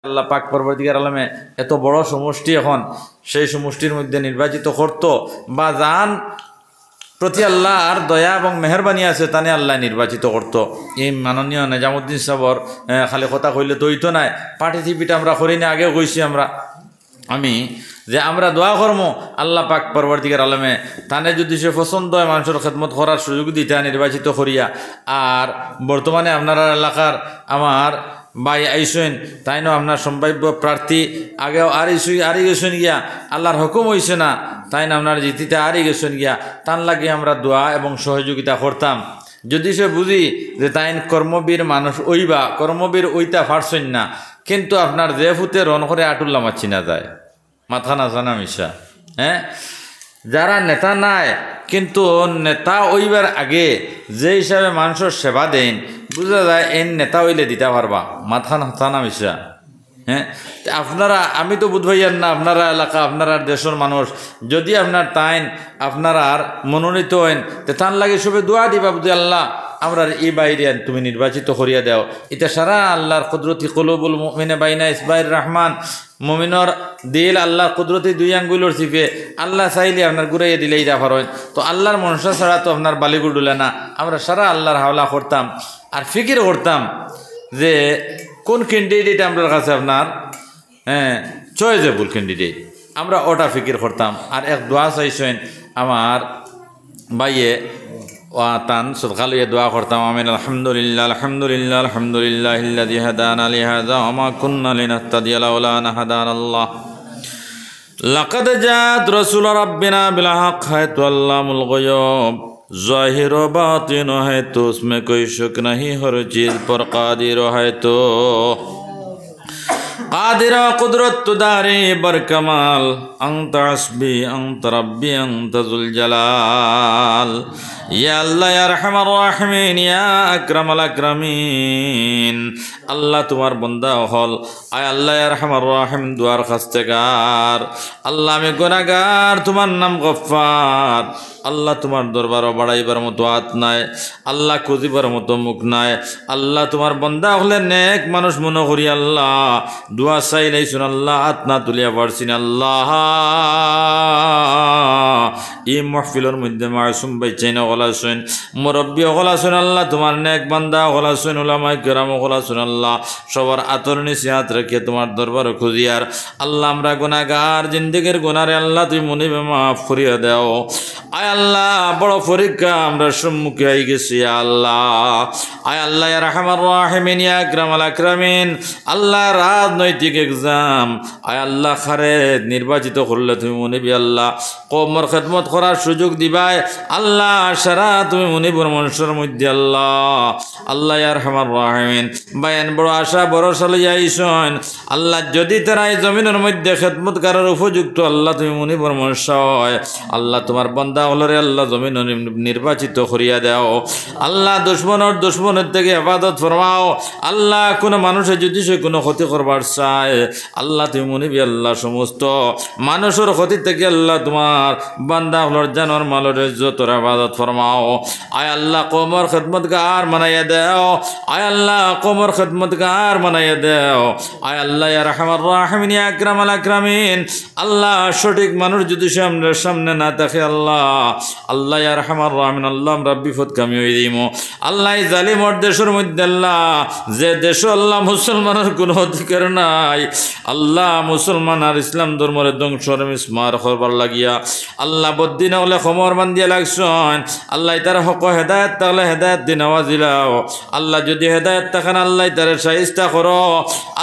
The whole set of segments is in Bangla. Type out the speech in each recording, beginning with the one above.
আল্লাহ পাক পরবর্তীকার আলমে এত বড় সমষ্টি এখন সেই সমষ্টির মধ্যে নির্বাচিত করত বা জান প্রতি আল্লাহর দয়া এবং মেহরবানি আছে তানে আল্লাহ নির্বাচিত করত। এই মাননীয় নিজামুদ্দিন সাহর খালি কথা কইলে তো হইতো নাই, পার্টিসিপেট আমরা করি না, আগে কইছি আমি যে আমরা দোয়া করবো আল্লাহ পাক পরবর্তীকার আলমে তানে যদি সে পছন্দ হয় মানুষের খেদমত করার সুযোগ দিতে নির্বাচিত করিয়া। আর বর্তমানে আপনার এলাকার আমার ভাই আইসেন তাইনও আপনার সম্ভাব্য প্রার্থী আগেও আরই গেছেন গিয়া, আল্লাহর হুকুম হইছে না তাই না আপনার জিতিতে আরই গেছেন গিয়া, তান লাগে আমরা দোয়া এবং সহযোগিতা করতাম। যদি সে বুঝি যে তাইন কর্মবীর মানুষ ওইবা কর্মবীর ওইটা পারছেন না, কিন্তু আপনার যে ফুতে রন করে আটুল্লা মারছি না যায়, মাথা না জানা মিশা। হ্যাঁ, যারা নেতা নাই কিন্তু নেতা ওইবার আগে যে হিসাবে মানুষের সেবা দেন বুঝা যায় এই নেতা হইলে দিতে পারবা, মাথা না মিশা। হ্যাঁ, আপনারা আমি তো বুঝবাইয়ার না, আপনারা এলাকা আপনারা দেশের মানুষ যদি আপনার তাইন আপনারা আর মনোনীত হন তে তান লাগে সবে দোয়া দিবা বুঝি আল্লাহ আমরা এই বাইরে তুমি নির্বাচিত করিয়া দাও। এটা সারা আল্লাহর কুদরতি কলুবুল মুমিনে বাইনা ইসবাইর রহমান, মুমিনর দিল আল্লাহ কুদরতি দুই আঙ্গুলের চিপে আল্লাহ চাইলে আপনার ঘুরাইয়া দিলেই দেখা হয়। তো আল্লাহর মনসা ছাড়া তো আপনার বালিগুড় ডুলে না। আমরা সারা আল্লাহর হাওলা করতাম আর ফিকির করতাম যে কোন ক্যান্ডিডেট আপনার কাছে আপনার চয়েজেবল ক্যান্ডিডেট, আমরা ওটা ফিকির করতাম। আর এক দোয়া চাইছেন আমার বাইয়ে তান সদকা লইয়া দোয়া করতাম, আমিন আলহামদুলিল্লাহ আলহামদুলিল্লাহ আলহামদুলিল্লাহ আল্লাযী হাদানা লিহাযা ওয়া মা কুন্না লিনাহতাদিয়া লাউলা আন হাদানাল্লাহ লাকাদ জাআত রাসূল রাব্বিনা বিল হক হায়তু আল্লামুল গায়ব ज़ाहिर व बातिन है तो उसमें कोई शक नहीं, हर चीज़ पर कादिर है तो कादिर कुदरत दारी बरकमाल अंत हस्बी अंत रब्बी अंत जुल जलाल या अल्लाह या रहमान राहिमीन या अकरमल अकरमीन। अल्लाह तुम्हार बंदा हल आय अल्लाह या रहमान राहिम दुआर खस्तेगार अल्लाह में गुनाहगार तुम्हार नाम गफ्फार। আল্লাহ তোমার দরবারও বাড়াইবার মতো হাত নাই, আল্লাহ খুঁজিবার মতো মুখ নাই। আল্লাহ তোমার বন্দা হলে নেক মানুষ মনে করি আল্লাহ দোয়া চাইলেই শুন আল্লাহ হাত না তুলিয়া পারছি না। আল্লাহ এই মাহফিলের মধ্যে মাসুম বাইচাইনা গলাছেন, মুরব্বী গলাছেন, আল্লাহ তোমার নেক বান্দা গলাছেন, উলামায়ে কেরাম গলাছেন। আল্লাহ সবার আতর নিচে হাত রেখে তোমার দরবারে খুঁজিয়ার আল্লাহ আমরা গুনাহগার জিন্দেগির গুনারে আল্লাহ তুমি মনিবে মাফ করিয়া দাও। আয় আল্লাহ বড় পরীক্ষা আমরা সম্মুখে আই গেছি আল্লাহ। আয় আল্লাহ ইয়া রাহমান রাহিমিন ইয়া আকরামাল আকরামিন। আল্লাহ রাজনৈতিক এক্সাম আয় আল্লাহ খারে নির্বাচিত করলে তুমি মনিবি আল্লাহ কওমের খেদমত করার সুযোগ দিবাই আল্লাহ সারা তুমি মনিবর মানুষের মধ্যে আল্লাহ। আল্লাহ ইয়া রাহমান রাহিমিন বায়ান বড় আশা ভরসা লইয়া আইছেন আল্লাহ, যদি তারা এই জমিনের মধ্যে খেদমত করার উপযুক্ত আল্লাহ তুমি মনিবর মানুষ হয় আল্লাহ তোমার বান্দা হলরে আল্লাহ জমিন নির্বাচিত করিয়া দাও। আল্লাহ দুশ্মনের থেকে হেফাজত ফরমাও আল্লাহ। কোনো মানুষের যদি সে কোনো ক্ষতি করবার চায় আল্লাহ তুমি মনিবি আল্লাহ সমস্ত মানুষের ক্ষতি থেকে আল্লাহ তোমার বান্দা হলর জানোর মালর ইজ্জতের হেফাজত ফরমাও। আয় আল্লাহ কওমের খেদমতগার বানাইয়া দাও, আয় আল্লাহ কওমের খেদমতগার বানাইয়া দাও। আয় আল্লাহ ইয়া রাহমান রাহিমিন ইয়া আকরামাল আকরামিন। আল্লাহ সঠিক মানুষ যদি সামনে না থাকে আল্লাহ আল্লাহ ইয়া রাহমান রাহিমিন আল্লাহ আমরা বিপদ কামি হয়ে দিমো আল্লাহ। এই জালিমর দেশের মধ্যে আল্লাহ যে দেশ আল্লাহ মুসলমানের কোনো অধিকার নাই আল্লাহ, মুসলমান আর ইসলাম ধর্মের ধ্বংসর মিসমার করবার লাগিয়া আল্লাহ বদ্দিন হলে খমর বান্ধিয়া লাগছেন আল্লাহ। তার হক হেদায়ত তাহলে হেদায়ত দিন আওয়াজ দিলাও আল্লাহ। যদি হেদায়ত থাকেন আল্লাহ তার সাইস্তা করো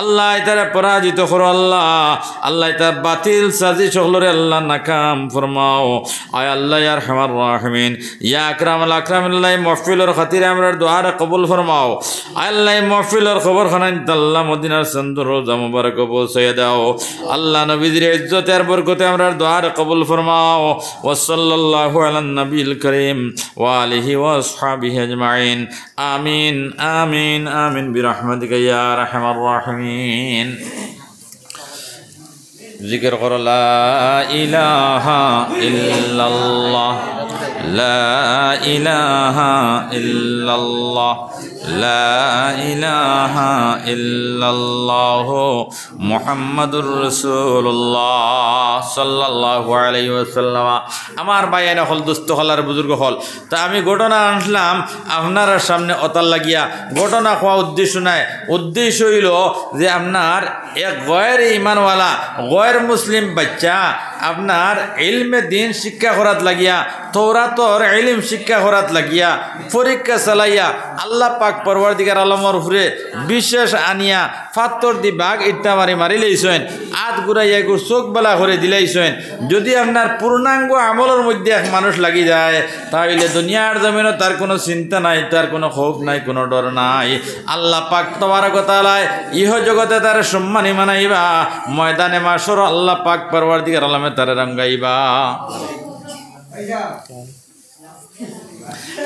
আল্লাহ, তারা পরাজিত করো আল্লাহ। আল্লাহ তার বাতিল সাজি সকলরে আল্লাহ নাকাম ফরমাও। আয় আল্লাহ ইয়া রাহমান রাহিমিন ইয়া আকরামাল আকরামিন। আল্লাহ মাহফিলের খাতিরে আমরা দুআরে কবুল ফরমাও। আয় আল্লাহ মাহফিলের খবর খানাই আল্লাহ মদিনার চন্দ্র রোজা মুবারক পৌঁছাইয়া দাও আল্লাহ। নবীদের ইজ্জত আর বরকতে আমরা দুআরে কবুল ফরমাও। ওয়া সাল্লাল্লাহু আলান নবিল করিম ওয়া আলিহি ওয়া আসহাবিহি আজমাইন। আমিন আমিন আমিন বিরহমাতিকা ইয়া আরহামার রাহিমিন। জিকির করো লা ইলাহা ইল্লাল্লাহ লা ইলাহা ইল্লাল্লাহ লা ইলাহা ইল্লাল্লাহু মুহাম্মাদুর রাসূলুল্লাহ সাল্লাল্লাহু আলাইহি ওয়াসাল্লাম। আমার ভাইয়ের হল দোস্ত হলার বুজুর্গ হল, তা আমি ঘটনা আনলাম আপনার সামনে অতাল লাগিয়া। ঘটনা কোয়া উদ্দেশ্য নাই, উদ্দেশ্য হইল যে আপনার এক গয়ের ইমানওয়ালা গয়ের মুসলিম বাচ্চা আপনার ইলমে দিন শিক্ষা করাত লাগিয়া, তৌরাতর ইলম শিক্ষা করাত লাগিয়া পরীক্ষা চালাইয়া আল্লাহ পাক পরওয়ারদিগার আলমের উপরে বিশ্বাস আনিয়া ফাত্তর দি বাঘ ইট্টা মারি মারি লইছেন, আত ঘুরাইয়া গুড় চোখ বেলা করে দিলাইছেন। যদি আপনার পূর্ণাঙ্গ আমলের মধ্যে এক মানুষ লাগি যায়, তাহলে দুনিয়ার জমিনও তার কোনো চিন্তা নাই, তার কোনো ক্ষোভ নাই, কোনো ডর নাই। আল্লাহ পাক তাবারক ওয়া তাআলা ইহ জগতে তার সম্মানী মানাইবা, ময়দানে মাশর আল্লাহ পাক পরওয়ারদিগার আলমে তার রঙ্গাইবা।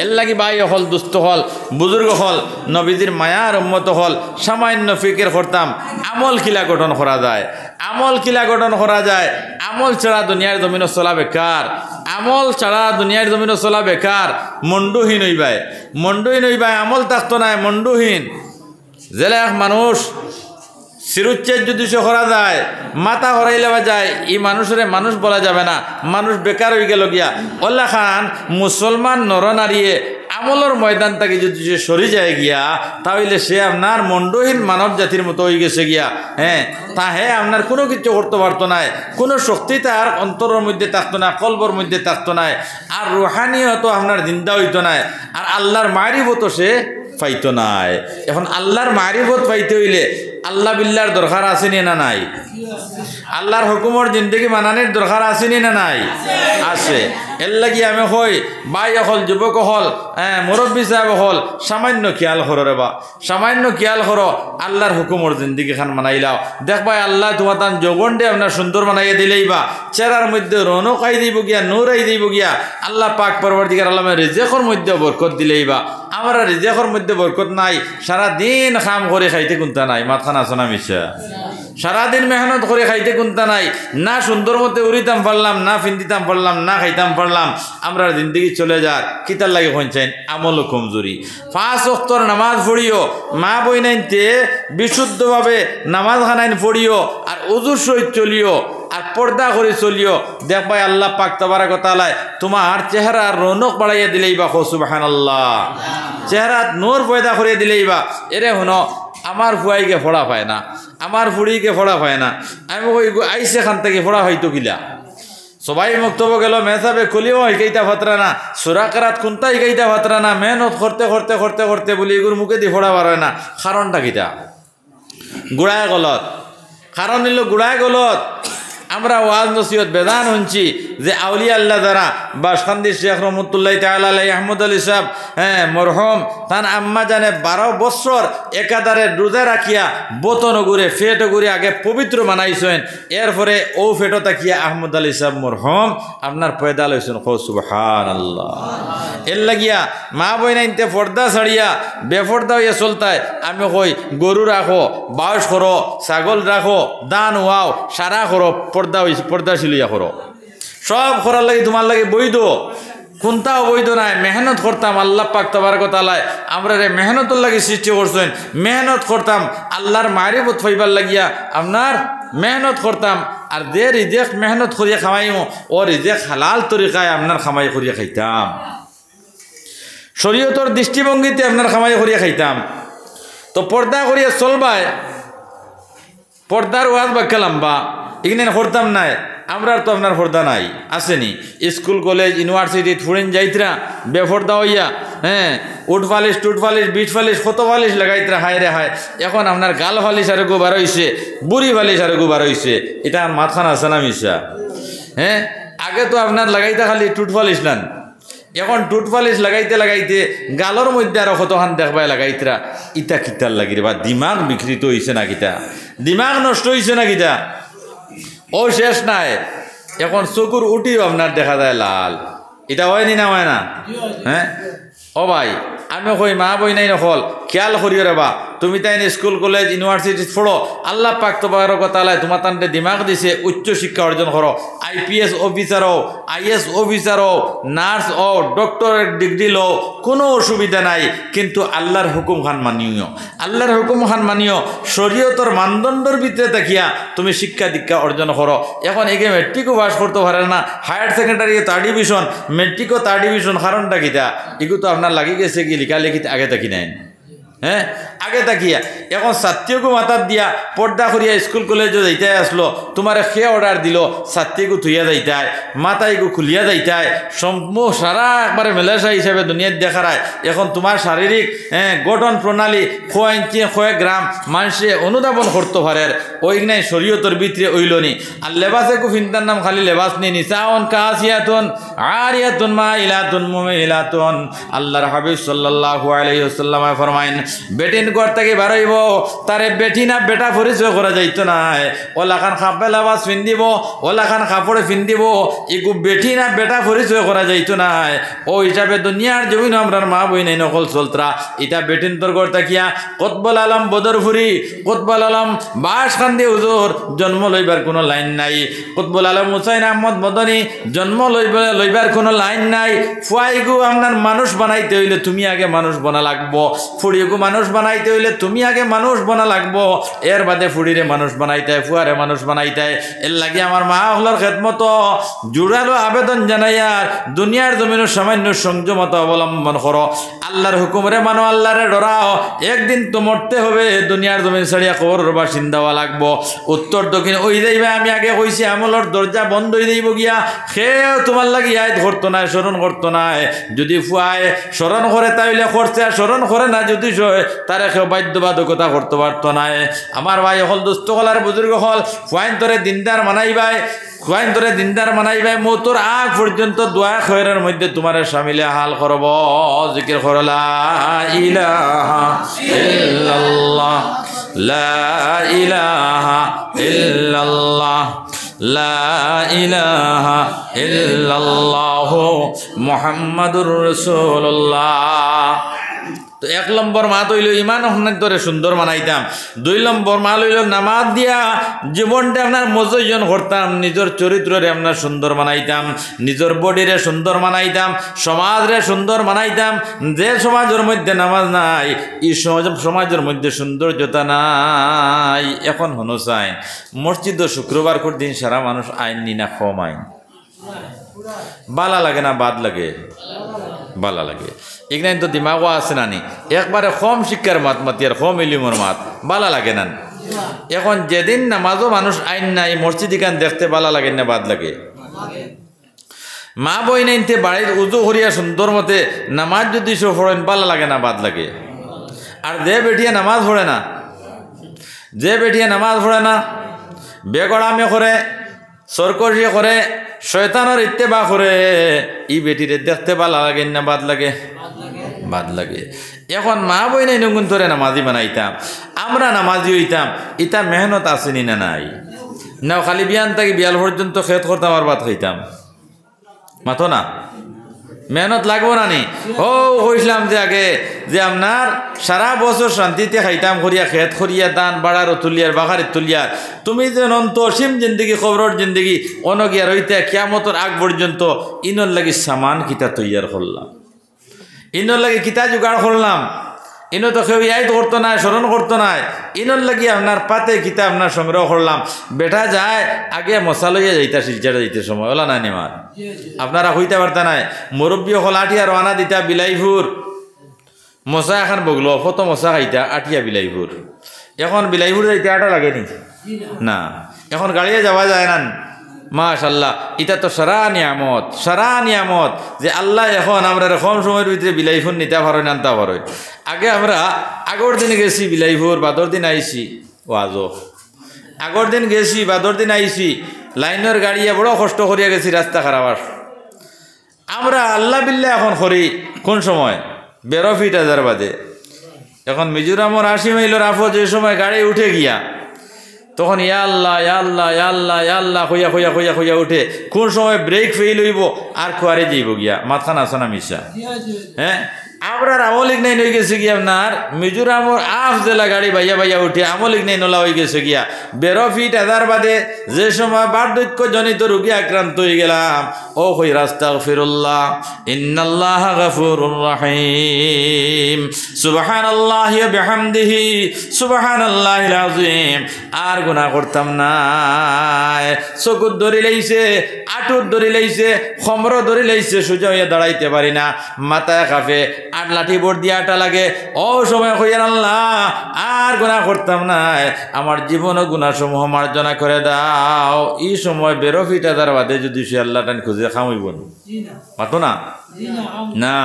এর লাগি ভাই হল দুস্থ হল বুজুর্গ হল নবীজির মায়ার উম্মত হল সামান্য ফিকির করতাম আমল কিলা গঠন করা যায়, আমল কিলা গঠন করা যায়। আমল ছাড়া দুনিয়ার জমিনও চলা বেকার, আমল ছাড়া দুনিয়ার জমিনও চলা বেকার। মন্ডুহীন হইবাই, মন্ডুহীন হইবাই, আমল থাকতো নাই মন্ডুহীন। জেলে এক মানুষ সিরুচ্ছেদ যদি করা যায়, মাথা হরাইলে যায়, এই মানুষের মানুষ বলা যাবে না, মানুষ বেকার হয়ে গেল গিয়া। ওল্লা খান মুসলমান নরনারীয়ে আমলের ময়দান থেকে যদি সে সরে যায় গিয়া, তাহলে সে আপনার মন্ডহীন মানব জাতির মতো হয়ে গেছে গিয়া। হ্যাঁ, তাহে আপনার কোনো কিছু করতে পারতো না, কোনো শক্তি তার অন্তরের মধ্যে থাকতো না, কলবর মধ্যে থাকতো না, আর রুহানিয়ত আপনার জিন্দা হইতো না, আর আল্লাহর মারিফত সে পাইতো নাই। এখন আল্লাহর মারিফত পাইতে হইলে আল্লাহ বিল্লাহর দরকার আসেনি না নাই? আল্লাহর হুকুমর জিন্দগি মানানির দরকার আসেনি না নাই? আছে। এর লাগি আমি হই ভাই হল যুবক হল মুরব্বী সাহেব হল সামান্য খেয়াল করো রে বা, সামান্য খেয়াল করো আল্লাহর হুকুমর জিন্দগি খান মানাইলাও। দেখবাই আল্লাহ তোমার তান যৌবন দিয়ে আপনার সুন্দর বানাইয়া দিলেই বা চেহারার মধ্যে রৌনক আই দিব গিয়া, নূর আই দিব গিয়া। আল্লাহ পাক পরবর্তীকার আলমের রিজেকর মধ্যে বরকত দিলেই বা। আমরা রিজেকর মধ্যে বরকত নাই, সারাদিন খাম করে খাইতে কোনটা নাই, মাথাখানা আসনা মিশা সারাদিন মেহনত করে খাইতে কোনটা নাই, না সুন্দর মতো উড়িতাম পারলাম, না ফিন্দিতাম পারলাম, না খাইতাম পারলাম। আমরা জিন্দগি চলে যাক কিতার লাগে পৌঁছাইন আমল কমজোরি। 5 ওয়াক্তর নামাজ পড়িও, মা বই নাইনতে বিশুদ্ধভাবে নামাজ খানাইন পড়িও, আর উজুর সহিত চলিও, আর পর্দা করে চলিও। দেখবাই আল্লাহ পাক তাবারক ওয়া তাআলা তোমার চেহারার রৌনক বাড়াইয়া দিলেই বা। সুবহানাল্লাহ, চেহারাত নূর পয়দা করে দিলেই বা। এরে হনো আমার ফুয়াইকে ফোড়া পায় না, আমার ফুড়িকে ফোড়া পায় না, আমি ওই আইসে খান থেকে ফোড়া হয়তো কিলা। সবাই বক্তব্য গেল মেসাবে খুলিও শিকাইতা ভাতরা না, সুরাকারাত কোনটা শিকাইতা ভাতরা না, মেহনত করতে করতে করতে করতে বলি এগুলো মুখে দিয়ে ফোড়া বার হয় না। কারণটা কিটা? গুড়ায় গলত। কারণ নিল গুড়ায় গলত। আমরা ওয়াজ নসিহত বেদান শুনছি যে আউলিয়া আল্লাহ দ্বারা বাসখান্দি শেখ রহমতুল্লাহ তাআলা আলাইহি আহমদ আলী সাহেব মরহুম তান আম্মা জানে 12 বছর একাধারে রোজা রাখিয়া বোতন গুড়ে ফেট গুড়ে আগে পবিত্র বানাইছেন। এরপরে ও ফেটো তাকিয়া আহমদ আলী সাহেব মরহুম আপনার পয়দা লইছেন। সুবহানাল্লাহ। এর লাগিয়া মা বই নাইনতে পর্দা ছাড়িয়া বেপর্দা হইয়া চলতায়। আমি কই গরু রাখো, বাউস করো, ছাগল রাখো, দান ওয়াও, সারা করো, পর্দা সিলিয়া করো, সব করার লাগে তোমার লাগে বৈধ। কোনটাও বৈধ নাই। মেহনত করতাম আল্লাহ পাক তাবারক ওয়া তাআলা আমরা রে মেহনতের লাগে সৃষ্টি করছেন। মেহনত করতাম আল্লাহর মারিফত পাইবার লাগিয়া আপনার মেহনত করতাম। আর যে রিজেক মেহনত করিয়া খামাইমো ও রিজেক হালাল তরিকায় আপনার খামাই করিয়া খাইতাম, শরীয়তর দৃষ্টিভঙ্গিতে আপনার খামাই করিয়া খাইতাম। তো পর্দা করিয়া চলবায়, পর্দার ওয়াজ বাক্যা লম্বা এখানে করতাম নাই। আমরা তো আপনার পর্দা নাই আসেনি। স্কুল কলেজ ইউনিভার্সিটি ফুরেন যাইতরা বেপর্দা হইয়া, হ্যাঁ, উঠ ফালিশ টুট ফালিশ বিট ফালিশ কত ফালিশ লাগাইতরা, হায় রে হায়। এখন আপনার গাল ফালিশ আর গোবার হইছে, বুড়ি ফালিশ আর গোবার হইছে। এটা আর মাথাখান আছে না মিশা? হ্যাঁ, আগে তো আপনার লাগাইতে খালি টুট ফালিশ নান, এখন টুট ফালিশ লাগাইতে লাগাইতে গালর মধ্যে আরো কতখান দেখবাই লাগাইতরা। ইটা কিতার লাগিরে বা দিমাগ বিকৃত হইছে না কিতা, দিমাগ নষ্ট হইছে না কিতা? ও শেষ নাই। এখন চকুর উঠিও আপনার দেখা যায় লাল। এটা হয়নি না হয় না? হ্যাঁ ও ভাই, আমি কই মা বই নাই নকল খেয়াল করিও রে বা। তুমি তাই স্কুল কলেজ ইউনিভার্সিটি পড়ো আল্লাহ পাক তবারক ওয়া তাআলা তোমার তান্ডে দিমাগ দিছে উচ্চ শিক্ষা অর্জন করো আইপিএস অফিসার হও আইএস অফিসার হও নার্স হও ডক্টরেট ডিগ্রি লও কোনো অসুবিধা নাই কিন্তু আল্লাহর হুকুম খান মানিও আল্লাহর হুকুম খান মানিও শরীয়তর মানদণ্ডের ভিতরে তাকিয়া তুমি শিক্ষা দীক্ষা অর্জন করো এখন এগে মেট্রিকও পাস করতে পারে না হায়ার সেকেন্ডারি থার্ড ডিভিশন মেট্রিকও থার্ড ডিভিশন কারণটা কিতা এগুলো তো আপনার লাগি গেছে কি লেখালেখিতে আগে থাকি নেন হ্যাঁ আগে তাকিয়া এখন ছাত্রীকে মাথার দিয়া পর্দা করিয়া স্কুল কলেজে যাইতে আসলো তোমার সে অর্ডার দিল ছাত্রীকে থুইয়া যাইতায় মাথাইগু খুলিয়া যাইতায় সমূহ সারা একবারে মেলেসা হিসাবে দুনিয়ার দেখারায় এখন তোমার শারীরিক গঠন প্রণালী কয় ইঞ্চি কয় গ্রাম মানুষে অনুধাবন করতে পারে ওই নাই শরীয়তর ভিতরে ওইলনি আর লেবাসে কুফিনতার নাম খালি লেবাস নিয়ে নিসাউন কাসিয়াতুন আরিয়াতুন মাইলাতুন মুমিলাতুন আল্লাহর হাবিব সাল্লাল্লাহু আলাইহি ওয়াসাল্লাম ফরমায়েন বেটিন ঘর থেকে বাড়াইব তারে বেটি না বেটা পরিচয় করা যাইতো না ওলাখান খাপে লাবাস ফিন্দিব ওলাখান কাপড়ে ফিন্দিব এগু বেটি না বেটা পরিচয় করা যাইতো না ও হিসাবে দুনিয়ার জমিন আমরার মা বই নাই নকল চলতরা এটা বেটিন তোর ঘর তাকিয়া কতবল আলম বদরপুরি কতবল আলম বাসখান্দি হুজুর জন্ম লইবার কোনো লাইন নাই কতবল আলম হুসাইন আহমদ মদনী জন্ম লইবার কোনো লাইন নাই ফুয়াইগু আপনার মানুষ বানাইতে হইলে তুমি আগে মানুষ বানা লাগবো ফুড়িগু মানুষ বানাইতে হইলে তুমি আগে মানুষ বানা লাগবো এর বাদে ফুড়িরে মানুষ বানাইতে ফুয়ারে মানুষ বানাইতে এর লাগে আমার মা হলর খেদমত জোরালো আবেদন জানাইয়ার দুনিয়ার জমিনের সামান্য সংযমতা অবলম্বন করো আল্লাহর হুকুমরে মানো আল্লাহরে ডরাও একদিন তো মরতে হবে দুনিয়ার জমিন ছাড়িয়া কবরের বাসিন্দা হওয়া লাগবো উত্তর দক্ষিণ ওই যাইবে আমি আগে কইছি আমলের দরজা বন্ধ হয়ে যাইব গিয়া সেও তোমার লাগি আয় ধরতো না স্মরণ করতো না যদি ফুয়ায় স্মরণ করে তাইলে করছে আর স্মরণ করে না যদি তারে কেউ বাধ্যবাধকতা করতে পারতো না আমার ভাই হল দুস্থ হলার বুজুর্গ হল ফুয়াইন তোরে দিনদার মানাইবাই খুয়াইন তোরে দিনদার মানাইবাই মৌতর আগ পর্যন্ত দোয়া খয়ের মধ্যে তোমার সামিলে হাল করব জিকির করো লা ইলাহা ইল্লাল্লাহ লা ইলাহা ইল্লাল্লাহ লা ইলাহা ইল্লাল্লাহ মুহাম্মাদুর রাসূলুল্লাহ তো এক নম্বর মাত হইল ইমান অনেক ধরে সুন্দর মানাইতাম দুই নম্বর মাল হইল নামাজ দিয়া জীবনটা আপনার মজজন করতাম নিজের চরিত্রে আপনার সুন্দর মানাইতাম নিজের বডিরে সুন্দর মানাইতাম সমাজরে সুন্দর মানাইতাম যে সমাজের মধ্যে নামাজ নাই এই সমাজের মধ্যে সৌন্দর্যতা নাই এখন হনো চাই মসজিদ শুক্রবার কর দিন সারা মানুষ আইন নি না কম আইন বালা লাগে না বাদ লাগে বালা লাগে এখানে তো দিমাগও আছে নানি একবারে কম শিক্ষার মাত মাতি আর কম ইলিমর মাত বালা লাগে না এখন যেদিন নামাজও মানুষ আইন নাই মসজিদ এখান দেখতে বালা লাগে না বাদ লাগে মা বই নাইতে বাড়ির উজু করিয়া সুন্দর মতে নামাজ যদি সে পড়েন বালা লাগে না বাদ লাগে আর যে বেটিয়া নামাজ পড়ে না যে বেটিয়া নামাজ পড়ে না বেগড়ামে করে সরকরি করে শয়তানের ইত্তেবা করে ই বেটিরে দেখতে ভালো লাগে না বাদ লাগে বাদ লাগে এখন মা বই নাই নগুন ধরে নামাজি বানাইতাম আমরা নামাজি হইতাম ইটা মেহনত আসেনি না নাই না খালি বিয়ান থাকি বিয়াল পর্যন্ত খেত করতাম আর ভাত খাইতাম মাথো না মেহনত লাগবো না নি ও কইছিলাম যে আগে যে আপনার সারা বছর শান্তিতে খাইতাম করিয়া খেত করিয়া দান বাড়ার তুলিয়ার বাঘার তুলিয়ার তুমি যে অন্ত অসীম জিন্দগি খবরের জিন্দগি অনগিয়া রইতে কিয়ামতর আগ পর্যন্ত ইনর লাগি সামান কিতা তৈয়ার করলাম ইনর লাগি কিতা জোগাড় করলাম ইনো তো কেউ ইয়াই করতো না স্মরণ করতো না ইনর লাগি আপনার পাতে কিতা আপনার সংগ্রহ করলাম বেটা যায় আগে মশা লইয়া যাইতা শিলচাটা যাইতে সময় ওলা না নেমার আপনারা হইতে পারতা নাই মুরব্বী হল আটিয়া রানা দিতা বিলাইপুর মশা এখন বগলো ফটো মশা খাইতা আটিয়া বিলাইপুর এখন বিলাইপুর যাইতে আটা লাগেনি না এখন গাড়িয়ে যাওয়া যায় না মাশাল্লাহ এটা তো সারা নিয়ামত যে আল্লাহ এখন আমরা কম সময়ের ভিতরে বিলাইপুর নিতে পারো না আনতে পারো আগে আমরা আগর দিন গেছি বিলাইপুর বাদর দিন আইসি ওয়াজো আগর দিন গেছি বাদর দিন আইসি লাইনের গাড়িয়ে বড় কষ্ট করিয়া গেছি রাস্তা খারাপ আমরা আল্লাহ বিল্লাহ এখন করি কোন সময় 12 ফিট হাজার বাদে এখন মিজোরামর 80 মাইলের আফো যে সময় গাড়ি উঠে গিয়া তখন ইয়া আল্লাহ ইয়া আল্লাহ ইয়া আল্লাহ ইয়া আল্লাহ হইয়া হইয়া হইয়া হইয়া উঠে কোন সময় ব্রেক ফেল হইব আর খোয়ারে যাইব গিয়া মাথাখান আসনা মিশা হ্যাঁ আপনার আমলিক নাই হয়ে গেছে গিয়া আপনার মিজোরামর আফ জেলা গাড়ি বাইয়া বাইয়া উঠে আমলিক নাই নলা হয়ে গেছে গিয়া 12 ফিট আধার বাদে যে সময় বার্ধক্য জনিত রোগী আক্রান্ত হয়ে গেলাম ও কই আস্তাগফিরুল্লাহ ইন্নাল্লাহ গফুরুর রহিম সুবহানাল্লাহি ওয়া বিহামদিহি সুবহানাল্লাহিল আযীম আর গুনাহ করতাম না চকুত ধরি লাইছে আটুত ধরি লাইছে খমর ধরি লাইছে সোজা হইয়া দাঁড়াইতে পারি না মাথায় কাঁপে আর লাঠি বোর্ড দিয়ে আটা লাগে ও সময় কইয়ার আল্লাহ আর গুনাহ করতাম না আমার জীবন ও গুনাহসমূহ মার্জনা করে দাও এই সময় 12 ফিট আধার বাদে যদি সে আল্লাহ টান খুঁজে খামইব মাতো না না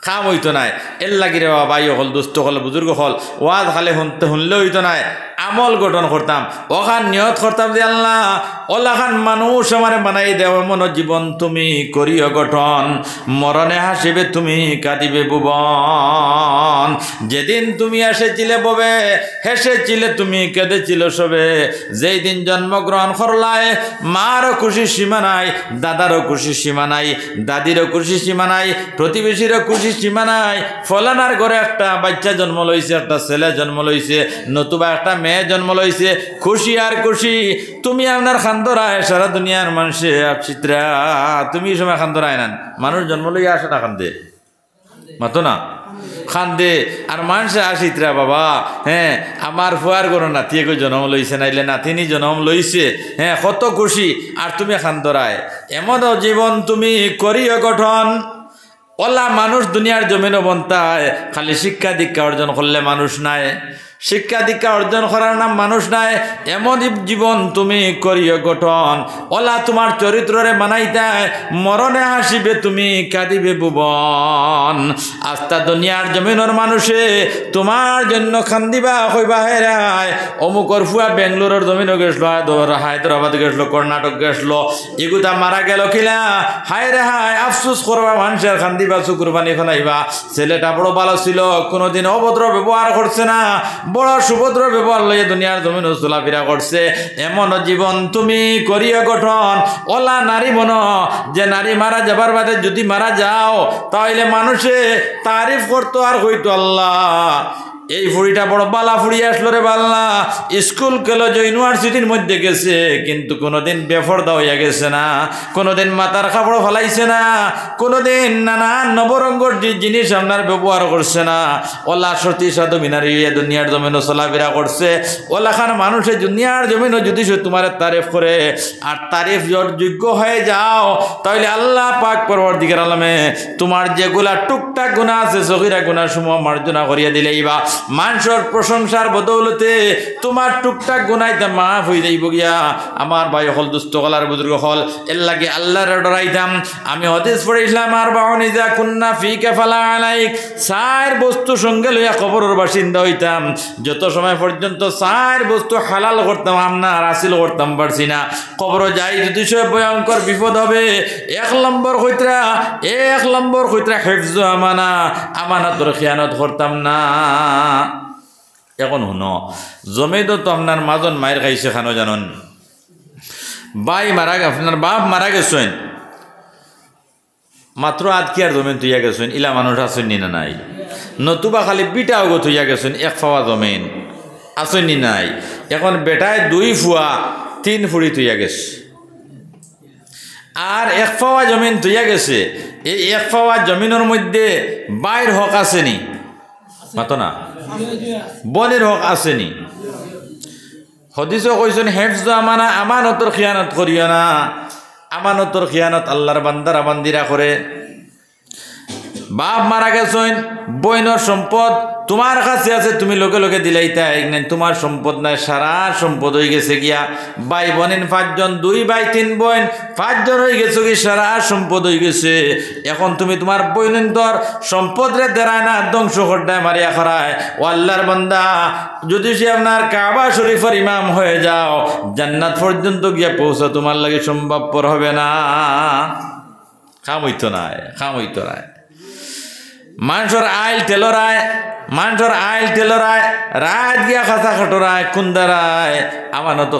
খাম হইতো নাই এর লাগি রে বাবা হল দুস্থ হল বুজুর্গ হল ওয়াজ খালে শুনলে হইতো নাই আমল গঠন করতাম ওখান নিয়ত করতাম যে আল্লাহ ওলাখান মানুষ আমার বানাই দেওয়া মন জীবন তুমি করিও গঠন মরণে হাসিবে তুমি কাঁদিবে ভুবন যেদিন তুমি এসেছিলে ববে হেসেছিলে তুমি কেঁদেছিল সবে যেই দিন জন্মগ্রহণ করলায় মারও খুশির সীমা নাই দাদারও খুশির সীমা নাই দাদিরও খুশির সীমা নাই প্রতিবেশীরও খুশির সীমা নাই ফলানার ঘরে একটা বাচ্চা জন্ম লইছে একটা ছেলে জন্ম লইছে নতুবা একটা মেয়ে জন্ম লইছে খুশি আর খুশি তুমি আপনার খান্দরায় সারা দুনিয়ার মানুষে চিত্রা তুমি এই সময় খান্দরায় না মানুষ জন্ম লইয়া আসে না খান্দে মাতো না খান্দে আর মানুষে আসিত্রা বাবা হ্যাঁ আমার ফুয়ার কোনো নাতিয়ে জন্ম লইছে নাইলে নাতিনি জন্ম লইছে হ্যাঁ কত খুশি আর তুমি খান্দরায় এমন জীবন তুমি করিও গঠন ওলা মানুষ দুনিয়ার জমিনও বন্তায় খালি শিক্ষা দীক্ষা অর্জন করলে মানুষ নাই শিক্ষা দীক্ষা অর্জন করার নাম মানুষ নাই এমন জীবন তুমি করিও গঠন ওলা তোমার চরিত্রে মানাইতায় মরণে হাসিবে তুমি কাঁদিবে ভুবন আস্তা দুনিয়ার জমিনের মানুষে তোমার জন্য খান্দিবা কইবা হেরায় অমুকর ফুয়া বেঙ্গলোরের জমিনও গেছলো হায়দ্রাবাদ গেছলো কর্ণাটক গেছলো এগুতা মারা গেল কিলা হায় রে হায় আফসোস করবা মানুষের খান্দিবা চুকুর পানি ফেলাইবা ছেলেটা বড় ভালো ছিল কোনোদিন অভদ্র ব্যবহার করছে না বড় সুভদ্র ব্যবহার লইয়া দুনিয়ার জমিন চলাফেরা করছে এমন জীবন তুমি করিয়া গঠন ওলা নারী মন যে নারী মারা যাবার বাদে যদি মারা যাও তাহলে মানুষে তারিফ করতো আর হইতো আল্লাহ এই ফুড়িটা বড় বালা ফুড়ি আসলো রে বাল্লা স্কুল কলেজ ইউনিভার্সিটির মধ্যে গেছে কিন্তু কোনোদিন বেফরদা হইয়া গেছে না কোনোদিন মাথার কাপড় ফেলাইছে না কোনোদিন নানান নবরঙ্গর জিনিস আপনার ব্যবহার করছে না ওলা সতী সাধু মিনারি দুনিয়ার জমিনও চলাফেরা করছে ওলাখান মানুষে দুনিয়ার জমিনও যদি সে তোমার তারিফ করে আর তারিফ যোগ্য হয়ে যাও তাহলে আল্লাহ পাক পরবর্তীকার আলমে তোমার যেগুলা টুকটাক গুণা আছে সগীরা গুণা সমূহ মার্জনা করিয়া দিলেই বা মানুষের প্রশংসার বদৌলতে তোমার টুকটাক গুনাইতে মাফ হয়ে যাইব গিয়া আমার ভাই হল দুস্থ কলার বুজুর্গ হল এর লাগে আল্লাহর ডরাইতাম আমি হাদিস পড়েছিলাম আর বাউনি যা কুন্না ফিকা ফালা আলাইক চার বস্তু সঙ্গে লইয়া কবরের বাসিন্দা হইতাম যত সময় পর্যন্ত চার বস্তু হালাল করতাম আপনার হাসিল করতাম পারছি না কবর যাই যদি সে ভয়ঙ্কর বিপদ হবে এক নম্বর কইত্রা হেফজ আমানাতর খিয়ানত করতাম না এখন শুন জমেদ তো আপনার মাজন মায়ের খাইছে খানো জানন বাই মারা আপনার বাপ মারা গেছেন মাত্র আজকে আর জমিন তুইয়া গেছেন ইলা মানুষ আসেন না নাই নতুবা খালি বিটা অগত হইয়া গেছেন এক ফাওয়া জমিন আসেন নাই এখন বেটায় 2 ফুয়া 3 ফুড়ি তুইয়া গেছে আর এক ফাওয়া জমিন তুইয়া গেছে এই এক ফাওয়া জমিনের মধ্যে বাইর হক আসেনি মাতো না বনের হক আসেনি হদিসও কইছেন হেফজ আমানা আমানতর খিয়ানত করিও না আমানতর খিয়ানত আল্লাহর বান্দারা বান্দিরা করে বাপ মারা গেছেন বইনের সম্পদ তোমার কাছে আছে তুমি লোকে লোকে দিলাইতা তোমার সম্পদ নাই সারা সম্পদ হয়ে গেছে গিয়া ভাই বোনেন 5 জন 2 ভাই 3 বোন 5 জন হয়ে গেছে কি সারা সম্পদ হয়ে গেছে এখন তুমি তোমার বোনেন তোর সম্পদ রে দেরায় না ধ্বংস করতে মারিয়া খরায় ও আল্লাহর বান্দা যদি সে আপনার কাবা শরীফের ইমাম হয়ে যাও জান্নাত পর্যন্ত গিয়া পৌঁছা তোমার লাগে সম্ভবপর হবে না কাম হইতো না মানুষের আইল টেলরায় রাত গিয়া খাতা খাটরায় কুন্দারায় আমানত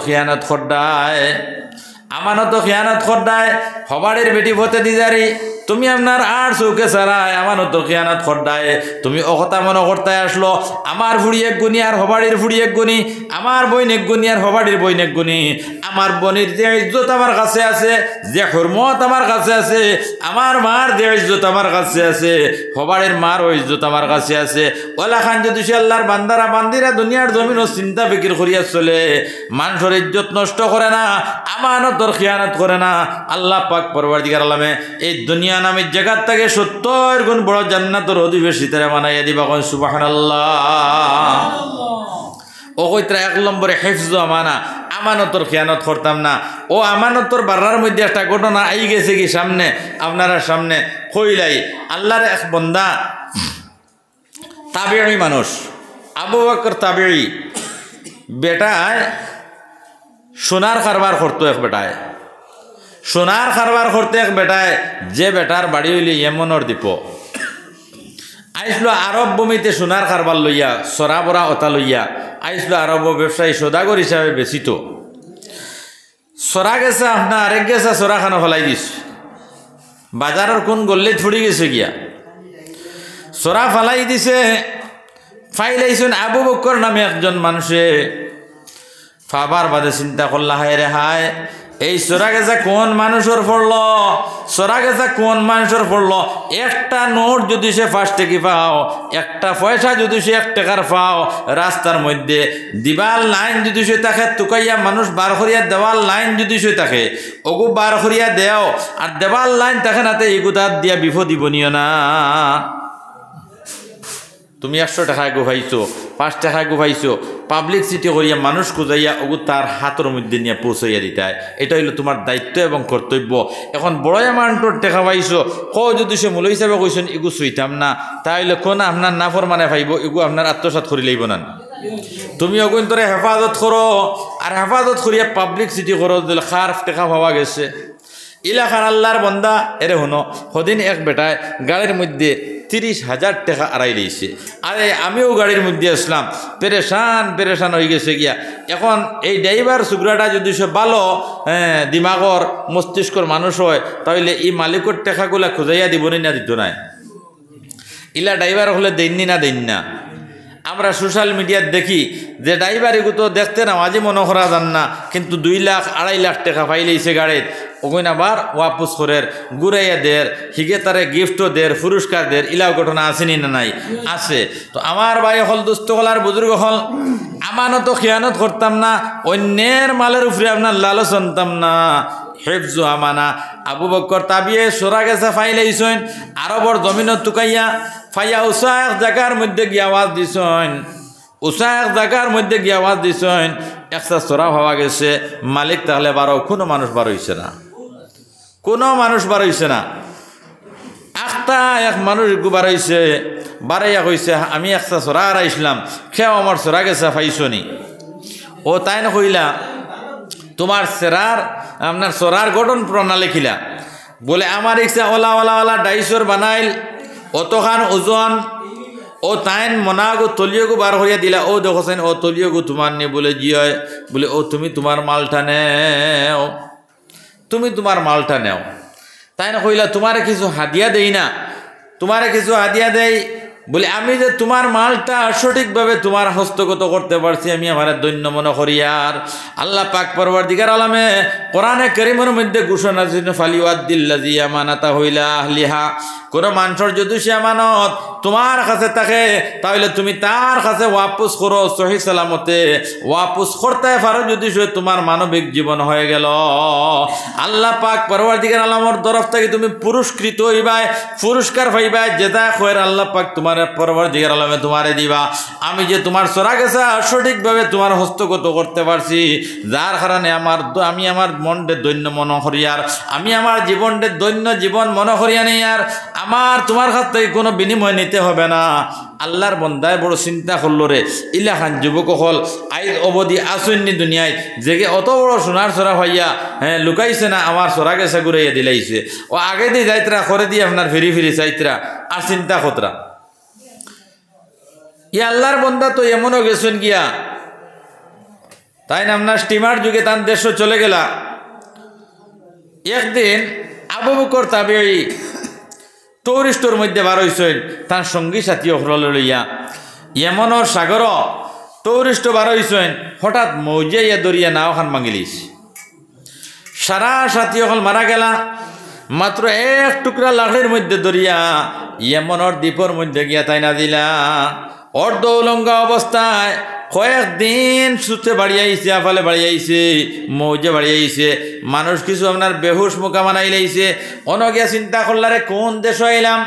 খিয়ানত খড্ডায় হবাড়ির বেটি ভতে দিজারি তুমি আপনার আর চৌকে ছাড়ায় আমানতর খিয়ানত খরদায় তুমি অকথা মনে করতে আসলো আমার ফুড়ি এক গুণী আর হবাড়ির ফুড়ি এক গুণী আমার বইন এক গুণী আর হবাড়ির বইন এক গুণী আমার বোনের যে ইজ্জত আমার কাছে আছে যে হরমত আমার কাছে আছে আমার মার যে ইজ্জত আমার কাছে আছে হবাড়ির মার ও ইজ্জত আমার কাছে আছে ওলা খান যদি সে আল্লাহর বান্দারা বান্দিরা দুনিয়ার জমিন ও চিন্তা ফিকির করিয়া চলে মানুষের ইজ্জত নষ্ট করে না আমানতর খিয়ানত করে না আল্লাহ পাক পরওয়ারদিগার আলমে এই দুনিয়া নামের জায়গার থেকে 70 গুণ বড় জান্নাতের অধিবেশিতারে বানাইয়া দিবা কোন সুবহানাল্লাহ ও কইত্রা 1 নম্বরে হিফজ আমানা আমানতর খিয়ানত করতাম না ও আমানতর বাড়ার মধ্যে একটা ঘটনা আই গেছে কি সামনে আপনারা সামনে কইলাই আল্লাহর এক বান্দা তাবিঈ মানুষ আবু বকর তাবিঈ বেটায় সোনার কারবার করতো এক বেটায় সোনার কারবার করতে এক বেটায় যে বেটার বাড়ি হইলে ইয়েমনের দ্বীপ আইসলো আরব ভূমিতে সোনার কারবার লইয়া সরা বরা ওতা লইয়া আইসলো আরব ব্যবসায়ী সদাগর হিসাবে বেচিত সরা গেছে আপনার আরেক গেছে সরা খানো ফেলাই দিস বাজারের কোন গল্লে ছুড়ি গেছে গিয়া সরা ফালাই দিছে ফাইলাইছেন আবু বকর নামে একজন মানুষে ফাবার বাদে চিন্তা করলা হায় রে হায় এই সরা গেছা কোন মানুষের পড়ল সরা গেছা কোন মানুষের পড়ল একটা নোট যদি সে 5 টাকা পাও একটা পয়সা যদি সে 1 টাকার পাও রাস্তার মধ্যে দিবাল লাইন যদি সে থাকে তুকাইয়া মানুষ বার করিয়া দেওয়াল লাইন যদি সে থাকে ওগু বার করিয়া দেও আর দেওয়াল লাইন থাকে নাতে এগুতার দিয়া বিপদ দিবনিও না তুমি 100 টাকায় গোভাইছো 5 টাকায় গোভাইছো পাবলিক সিটি করিয়া মানুষ খুঁজাইয়া ওগু তার হাতের মধ্যে নিয়ে পৌঁছাইয়া দিতে হয় এটা হইল তোমার দায়িত্ব এবং কর্তব্য এখন বড় অ্যামাউন্টর টাকা পাইছো যদি সে মূল্য হিসাবে কইছেন এগু সুইতাম না তাইলে কোন আপনার নাফর মানে পাইব এগু আপনার আত্মসাৎ করি লইব না তুমি অগুন তোরে হেফাজত করো আর হেফাজত করিয়া পাবলিক সিটি করো দিলে খার টাকা পাওয়া গেছে ইলাকার আল্লাহর বন্দা এরে হনো সদিন এক বেটায় গাড়ির মধ্যে 30,000 টাকা আড়াই লইছে আরে আমিও গাড়ির মধ্যে আসলাম পেরেশান হয়ে গেছে গিয়া এখন এই ড্রাইভার সুগ্রাটা যদি সে ভালো দিমাগর মস্তিষ্কর মানুষ হয় তাহলে এই মালিকর টাকাগুলা খুঁজাইয়া দিবনি না দিত নাই ইলা ড্রাইভার হলে দেননি না আমরা সোশ্যাল মিডিয়াত দেখি যে ড্রাইভার এগু তো দেখতে না মাঝে মনে করা যান না কিন্তু 2 লাখ 2.5 লাখ টাকা পাইলেইছে গাড়িত ওগুন আবার ওয়াপুস করের ঘুরাইয়া দের হিগে তারে গিফটও দের পুরস্কার দের ইলাও ঘটনা আসেনি না নাই আছে তো আমার ভাই হল দুস্থ হলার বুজুর্গ হল আমানত খিয়ানত করতাম না অন্যের মালের উপরে আপনার লালচ আনতাম না হেফজু আমানা আবু বকর তাবিয়ে সরা গেছে ফাইলাইছেন আরবর জমিনত তুকাইয়া ফাইয়া উষা এক জায়গার মধ্যে গিয়ে আওয়াজ দিছেন একটা সরা হওয়া গেছে মালিক তাহলে কোনো মানুষ বার হইছে না একটা এক মানুষ বার হইছে বারাইয়া কইছে আমি একটা সরা আইসলাম খেয়াও আমার সরা গেছে পাইছনি ও তাই না কইলা তোমার আপনার সরার গঠন প্রণালী খিলা বলে আমার ইচ্ছা ওলা ডাইসর বানাইল অতখান ওজন ও তাইন মনাগো তলিয়গো বার করিয়া দিলা ও দেখছেন ও তলিয়গো তোমার নিয়ে বলে জি হয় বলে ও তুমি তোমার মালটা নেও তাই না কইলা তোমারে কিছু হাদিয়া দেই বলে আমি যে তোমার মালটা সঠিকভাবে তোমার হস্তগত করতে পারছি আমি আমার দৈন্য মনে করি আর আল্লাহ পাক পরওয়ারদিগার আলমে কোরআনে কারীমের মধ্যে ঘোষণা দিয়েছেন ফালিওয়াদ্দিল্লাযী আমানাতা হইলা আহলিহা কোন মানুষের যদি সে আমানত তোমার কাছে থাকে তাহলে তুমি তার কাছে ওয়াপস করো সহি সালামতে ওয়াপস করতে পারো যদি সে তোমার মানবিক জীবন হয়ে গেল আল্লাহ পাক পরওয়ারদিগার আলমের তরফ থেকে তুমি পুরস্কৃত হইবাই পুরস্কার পাইবা যেটা কইর আল্লাহ পাক তোমার পরওয়ারদিগার আলমে তোমারে দিবা আমি যে তোমার সরা গেছে সঠিকভাবে তোমার হস্তগত করতে পারছি যার কারণে আমি আমার মনকে দৈন্য মনে করি আর আমি আমার জীবনকে দৈন্য জীবন মনে করিয়া নেই আর আমার তোমার কাছ থেকে কোনো বিনিময় নিতে হবে না আল্লাহর বন্দায় বড় চিন্তা করল রে ইলাখান যুবক হল আইজ অবধি আসন্নি দুনিয়ায় জেগে অত বড় সোনার সরা ভাইয়া লুকাইছে না আমার সরা গেছে ঘুরাইয়া দিলাইছে ও আগে দিয়ে যাইতরা করে দিয়ে আপনার ফিরি চাইতরা আর চিন্তা খতরা আল্লাহর বন্দা তো এমনও গেছেন গিয়া তাই না আপনার স্টিমার যুগে তার দেশ চলে গেলা একদিন আবু বকর তাবিঈ টুরিস্টর মধ্যে বার হইছেন তার সঙ্গী সাথী হরলে লইয়া ইয়েমনের সাগর টুরিস্ট বার হইছেন হঠাৎ মৌজে ইয়া দরিয়া নাও খান ভাঙিলিস সারা সাথী হল মারা গেলা মাত্র এক টুকরা লাকড়ির মধ্যে দরিয়া ইয়েমনের দ্বীপের মধ্যে গিয়া তাই না দিলা অর্ধ উলঙ্গ অবস্থায় কয়েকদিন সুতে বাড়ি আইছে আফালে বাড়ি আইছে মৌজে বাড়ি আইছে মানুষ কিছু আপনার বেহুশ মুখা বানাই লাইছে অনগিয়া চিন্তা করলারে কোন দেশ আইলাম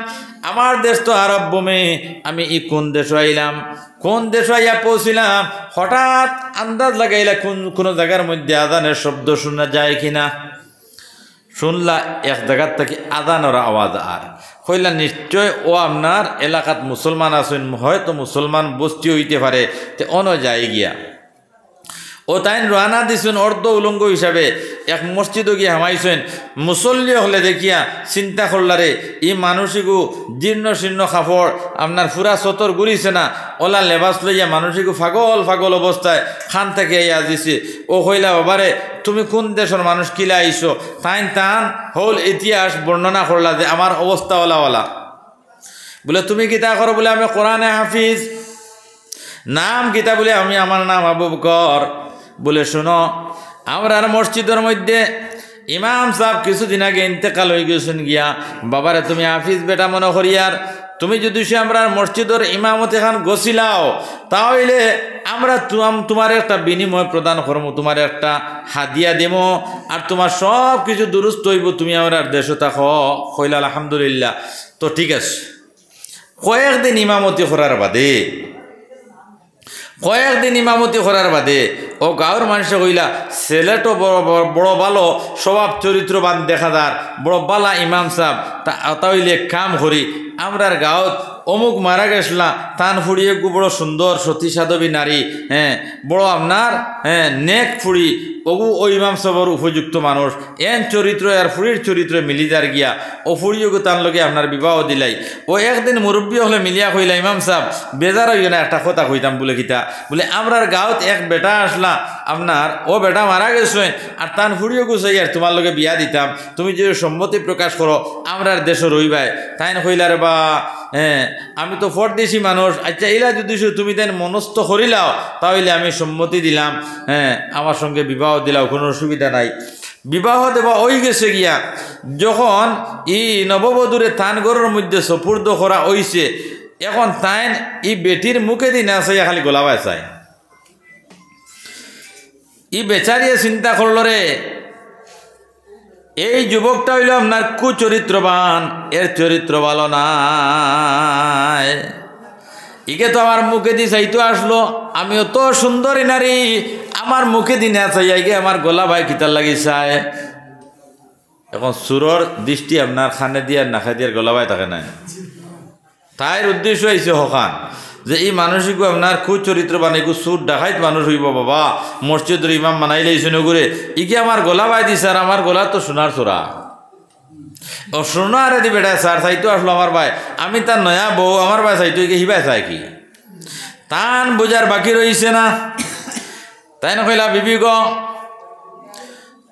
আমার দেশ তো আরব ভূমি আমি কোন দেশ আইলাম কোন দেশ আইয়া পৌঁছিলাম হঠাৎ আন্দাজ লাগাইলা কোন জায়গার মধ্যে আজানের শব্দ শোনা যায় কিনা শুনলা এক জায়গার থেকে আজানের আওয়াজ আর কইলা নিশ্চয় ও আপনার এলাকাত মুসলমান আছেন হয়তো মুসলমান বস্তি হইতে পারে তে অন যায় গিয়া ও তাই রানা দিছেন অর্ধ উলঙ্গ হিসাবে এক মসজিদও গিয়ে হামাইছেন মুসল্লি হলে দেখিয়া চিন্তা করলারে ই মানুষিকু জীর্ণ শীর্ণ কাপড় আপনার ফুরা চতর ঘুরিছে না ওলা লেবাস লইয়া মানুষিকু পাগল অবস্থায় খান থেকে ইয়া দিছে ও কইলা বাবারে তুমি কোন দেশের মানুষ কিলা আইছো তান হল ইতিহাস বর্ণনা করলা যে আমার অবস্থা ওলা বলে তুমি গীতা করো বলে আমি কোরআনে হাফিজ নাম গীতা বলে আমি আমার নাম আবু বকর বলে শোনো আমরার মসজিদের মধ্যে ইমাম সাহেব কিছুদিন আগে ইন্তেকাল হয়ে গেছেন গিয়া বাবারে তুমি হাফিজ বেটা মনে করিয়ার তুমি যদি সে আমরা মসজিদের ইমামত এখান গছিলাও তাহলে আমরা তোমার একটা বিনিময় প্রদান করবো তোমার একটা হাদিয়া দেব আর তোমার সব কিছু দুরুস্ত হইব তুমি আমরা দেশে থাকো কইলা আলহামদুলিল্লাহ তো ঠিক আছে কয়েকদিন ইমামতি করার বাদে ও গাঁর মানুষে কইলা ছেলেটো বড় ভালো স্বভাব চরিত্রবান দেখা যার বড় বালা ইমাম সাহেব তাইলে কাম করি আমরার গাঁত অমুক মারা গেছলা তান ফুড়িয়ে বড় সুন্দর সতী সাধবী নারী বড় আপনার নেক ফুড়ি ওগু ও ইমাম সাহেবের উপযুক্ত মানুষ এন চরিত্র আর ফুড়ির চরিত্র মিলিদার গিয়া ও ফুড়িও তার লগে আপনার বিবাহ দিলাই ও একদিন মুরব্বী হলে মিলিয়া কইলা ইমাম সাহেব বেজার হইল না একটা কথা কইতাম বলে কিতা বলে আমরার গাঁত এক বেটা আসলা আপনার ও বেটা মারা গেছেন আর তান ফুড়িও গুছাই আর তোমার লগে বিয়া দিতাম তুমি যদি সম্মতি প্রকাশ করো আমরার দেশে রইবাই তাই না কইলা রে বা আমি তো পরদেশি মানুষ আচ্ছা এলা যদি তুমি তাই মনস্থ করিলাও তাহলে আমি সম্মতি দিলাম আমার সঙ্গে বিবাহ দিলাও কোনো অসুবিধা নাই বিবাহ দেওয়া হয়ে গেছে গিয়া যখন ই নববধূরে তান ঘরের মধ্যে সপুর্দ করা হইছে এখন তাইন ই বেটির মুখে দিন আছে খালি গোলাবাই চায় ই বেচারিয়ে চিন্তা করলো রে এই যুবকটা হইল আপনার কুচরিত্রবান এর চরিত্র ভালো নাই ইকে তো আমার মুখে দি চাইতো আসলো আমিও তো সুন্দরী নারী আমার মুখে দিনে চাইয়াইগে আমার গলা ভাই কিতার লাগি চায় এখন সুরর দৃষ্টি আপনার খানে দিয়ার নাখা দিয়ার গলা ভাই থাকে নাই তাইর উদ্দেশ্য হয়েছে হকান যে এই মানুষিকু আপনার কুচরিত্রবান এগু সুর ডাকাইত মানুষ হইব বাবা মসজিদের ইমাম মানাই লাইছে নগুরে ইকে আমার গলা বাই দিছে আর আমার গলা তো সোনার চোরা ও সোনারে দি বেটা স্যার চাইতো আসলো আমার ভাই আমি তার নয়া বউ আমার ভাই চাইতো ইকে হিবাই চাই কি তান বোঝার বাকি রয়েছে না তাই না কইলা বিবি গ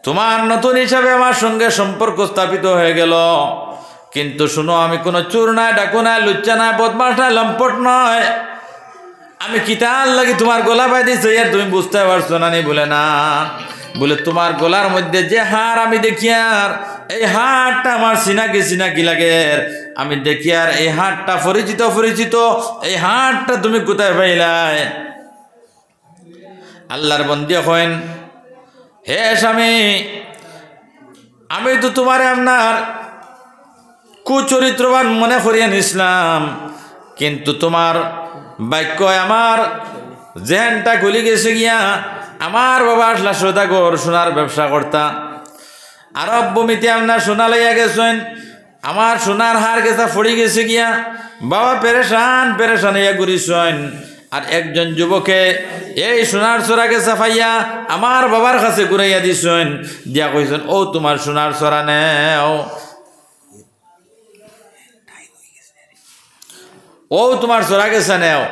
তোমার নতুন হিসাবে আমার সঙ্গে সম্পর্ক স্থাপিত হয়ে গেল কিন্তু শুনো আমি কোনো চোর নাই ডাকু নাই লুচ্চা নাই বদমাস নাই লম্পট নয় আমি কিতার লাগি তোমার গলা বাই দিছি আর তুমি বুঝতে পারছো না নি বলে না বলে তোমার গলার মধ্যে যে হার আমি দেখি আর এই হারটা আমার সিনাকি লাগে আমি দেখি আর এই হারটা পরিচিত এই হারটা তুমি কোথায় পাইলাই আল্লাহর বন্দী হইন হে স্বামী আমি তো তোমারে আপনার কুচরিত্রবান মনে করিয়া নিছিলাম কিন্তু তোমার বাক্য আমার জেনটা গলি গেছে গিয়া আমার বাবা আসলা সদাগর সোনার ব্যবসা করতা আরব ভূমিতে আপনার সোনা লইয়া গেছেন আমার সোনার হার গেছা ফড়ি গেছে গিয়া বাবা পেরেশান হইয়া ঘুরিছেন আর একজন যুবকে এই সোনার চোরা গেছা ফাইয়া আমার বাবার কাছে ঘুরাইয়া দিছেন দিয়া কইছেন ও তোমার সোনার চোরা নেও ও তোমার চোরা গেছা নেও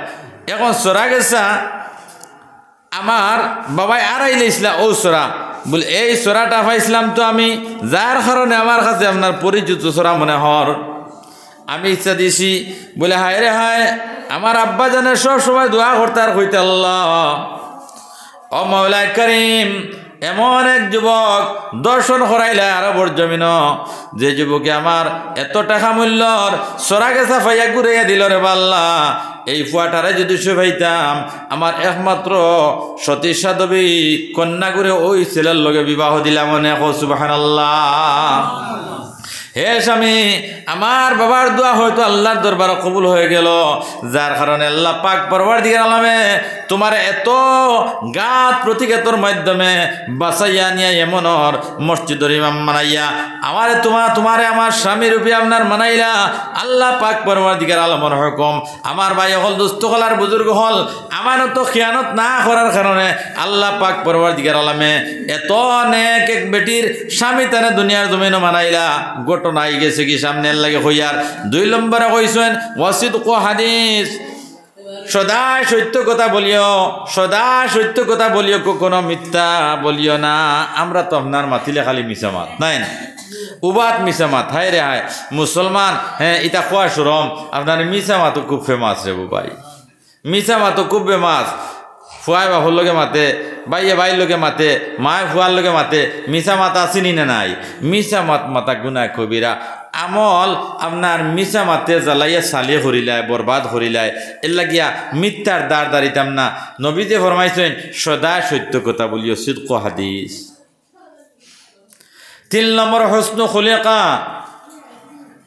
এখন চোরা গেছা আমার বাবাই আড়াই লাইছিলা ও চোরা বলে এই চোরাটা পাইছিলাম তো আমি যার কারণে আমার কাছে আপনার পরিচিত চোরা মনে হর আমি ইচ্ছা দিছি বলে হায় রে হায় আমার আব্বা জানে সব সময় দোয়া করতে আর কইতে আল্লাহ ও মাওলা করিম এমন এক যুবক দর্শন করাইলে আরবর জমিন যে যুবকে আমার এত টাকা মূল্যর সরা গেছা ফাইয়া ঘুরাইয়া দিল রে বাল্লা এই ফুয়াটারে যদি শুভাইতাম আমার একমাত্র সতী সাধবী কন্যা করে ওই ছেলের লগে বিবাহ দিলাম মনে সুবহানাল্লাহ। হে স্বামী আমার বাবার দোয়া হয়তো আল্লাহর দরবারে কবুল হয়ে গেল, যার কারণে আল্লাহ পাক পরওয়ারদিগার আলমে তোমার এত গাত প্রতিঘাতর মাধ্যমে বাঁচাইয়া নিয়ে এমনর মসজিদের ইমাম মানাইয়া আমারে তোমারে আমার স্বামী রূপে আপনার মানাইলা আল্লাহ পাক পরওয়ারদিগার আলমের হুকুম। আমার ভাই হল দুস্থ হল আর বুজুর্গ হল আমানত খিয়ানত না করার কারণে আল্লাহ পাক পরওয়ারদিগার আলমে এত অনেক এক বেটির স্বামী তানে দুনিয়ার জমিনও মানাইলা। ঘটনা আই গেছে কি সামনে লাগে হইয়ার 2 নম্বরে কইছেন ওয়াসিদকু হাদিস, সদাই সত্য কথা বলিও, সদা সত্য কথা বলিও, কখনো মিথ্যা বলিও না। আমরা তো আপনার মাতিলে খালি মিছামাত নাই না উবাত মিছামাত হায় রে হায় মুসলমান। হ্যাঁ এটা খোয়া সরম আপনার মিছামাতো খুব ফেমাস রে ভাই, মিছামাতো খুব ফেমাস। ফুয়াই বাহুর লগে মাতে, বাইয়ে বাইর লগে মাতে, মায় ফুয়ার লগে মাতে, মিছা মাতা চিনি না নাই? মিছা মাতা গুনাহ কবিরা আমল আপনার মিছা মাতে জ্বালাইয়া সালিয়ে করিলায় বরবাদ করিলায় এর লাগিয়া মিথ্যার দাঁড় দাঁড়িতাম না। নবীতে ফরমাইছেন সদা সত্য কথা বলিও, সিদক হাদিস। 3 নম্বর হসনু খুলিকা,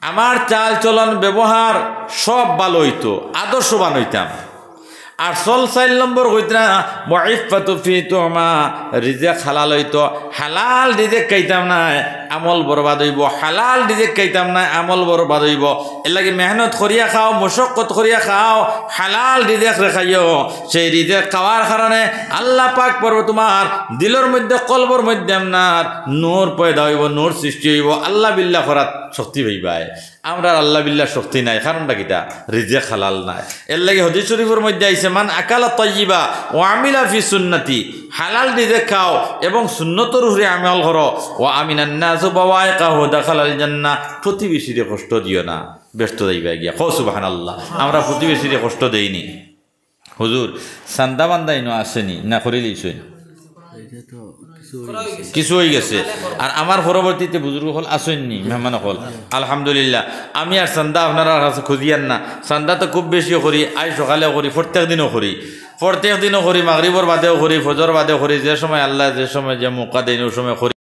আমার চাল চলন ব্যবহার সব ভালো হইতো, আদর্শবান হইতাম। আর 4 নম্বর হইতা ওয়াইফাতু ফি তুমা, রিজিক হালাল হইতো, হালাল রিজিক খাইতাম না আমল বরবাদ হইব, হালাল রিজিক খাইতাম না আমল বরবাদ হইব। এর লাগি মেহনত করিয়া খাও, মুশাক্কত করিয়া খাও, হালাল রিজিক রেখাইও। সেই রিজিক খাওয়ার কারণে আল্লাহ পাক পরব তোমার দিলের মধ্যে কলবর মধ্যে আপনার নূর পয়দা হইব, নূর সৃষ্টি হইব, আল্লাহ বিল্লাহ করার শক্তি হইবাই। আমরা আল্লাহ বিল্লাহ শক্তি নাই, কারণটা কিটা রিজিক হালাল নাই। এর লাগি হাদিস শরীফের মধ্যে আইছে মান আকালা তাইয়্যিবা ওয়া আমিলা ফি সুন্নতি, হালাল রিজিক খাও এবং সুন্নতের উপরে আমল করো। ওয়া আমিনান নাসু বাওয়াইকাহু দাখালাল জান্নাহ, প্রতিবেশীরে কষ্ট দিও না, ব্যস্ত যাইবা গিয়া। কও সুবহানাল্লাহ। আমরা প্রতিবেশীরে কষ্ট দেইনি। হুজুর সান্দা বান্দা ইনো আসেনি না করিলিছেন কিছু হয়ে গেছে। আর আমার পরবর্তীতে বুজুর্গ হল আসেননি, মেহমান হল আলহামদুলিল্লাহ। আমি আর চান্দা আপনারা কাছে খুঁজিয়ান না, চান্দা তো খুব বেশিও করি, আজ সকালেও করি, প্রত্যেক দিনও করি, প্রত্যেক দিনও করি, মাগরিবর বাদেও করি, ফজর বাদেও করি, যে সময় আল্লাহ যে সময় যে মৌকা দেন ওই সময় করি।